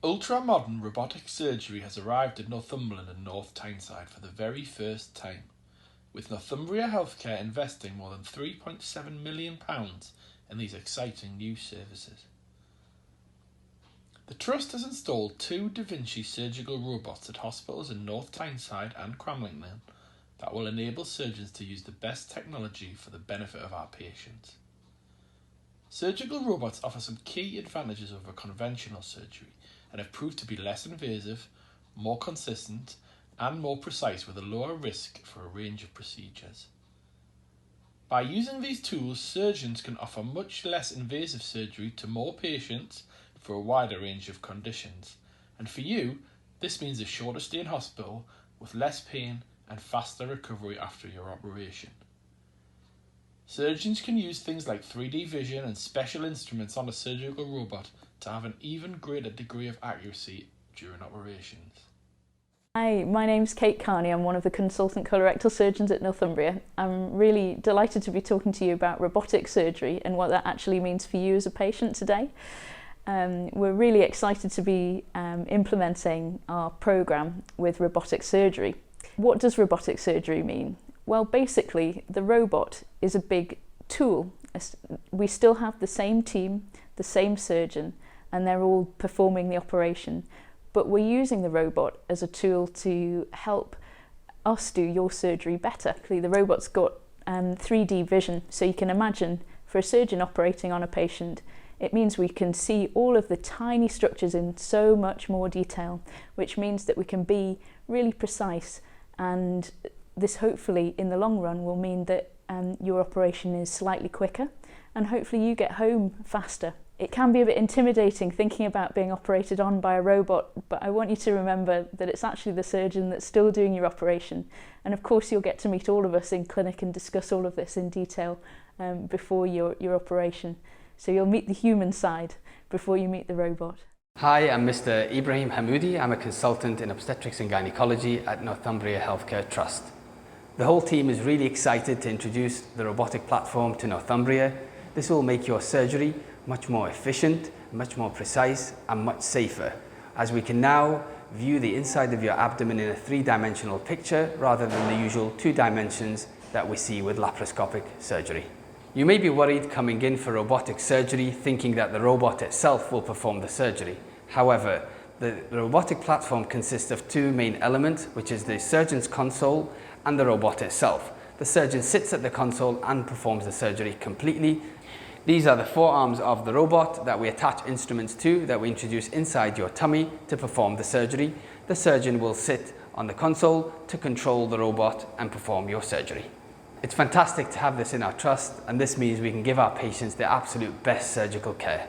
Ultra-modern robotic surgery has arrived in Northumberland and North Tyneside for the very first time, with Northumbria Healthcare investing more than £3.7 million in these exciting new services. The Trust has installed 2 DaVinci surgical robots at hospitals in North Tyneside and Cramlington that will enable surgeons to use the best technology for the benefit of our patients. Surgical robots offer some key advantages over conventional surgery and have proved to be less invasive, more consistent, and more precise with a lower risk for a range of procedures. By using these tools, surgeons can offer much less invasive surgery to more patients for a wider range of conditions. And for you, this means a shorter stay in hospital with less pain and faster recovery after your operation. Surgeons can use things like 3D vision and special instruments on a surgical robot to have an even greater degree of accuracy during operations. Hi, my name's Kate Carney. I'm one of the consultant colorectal surgeons at Northumbria. I'm really delighted to be talking to you about robotic surgery and what that actually means for you as a patient today. We're really excited to be implementing our programme with robotic surgery. What does robotic surgery mean? Well, basically, the robot is a big tool. We still have the same team, the same surgeon, and they're all performing the operation. But we're using the robot as a tool to help us do your surgery better. The robot's got 3D vision, so you can imagine for a surgeon operating on a patient, it means we can see all of the tiny structures in so much more detail, which means that we can be really precise, and this hopefully in the long run will mean that your operation is slightly quicker and hopefully you get home faster. It can be a bit intimidating thinking about being operated on by a robot, but I want you to remember that it's actually the surgeon that's still doing your operation. And of course you'll get to meet all of us in clinic and discuss all of this in detail before your operation. So you'll meet the human side before you meet the robot. Hi, I'm Mr. Ibrahim Hamoudi. I'm a consultant in obstetrics and gynecology at Northumbria Healthcare Trust. The whole team is really excited to introduce the robotic platform to Northumbria. This will make your surgery much more efficient, much more precise, and much safer, as we can now view the inside of your abdomen in a 3-dimensional picture rather than the usual 2 dimensions that we see with laparoscopic surgery. You may be worried coming in for robotic surgery thinking that the robot itself will perform the surgery. However, the robotic platform consists of 2 main elements, which is the surgeon's console and the robot itself. The surgeon sits at the console and performs the surgery completely. These are the 4 arms of the robot that we attach instruments to that we introduce inside your tummy to perform the surgery. The surgeon will sit on the console to control the robot and perform your surgery. It's fantastic to have this in our trust, and this means we can give our patients the absolute best surgical care.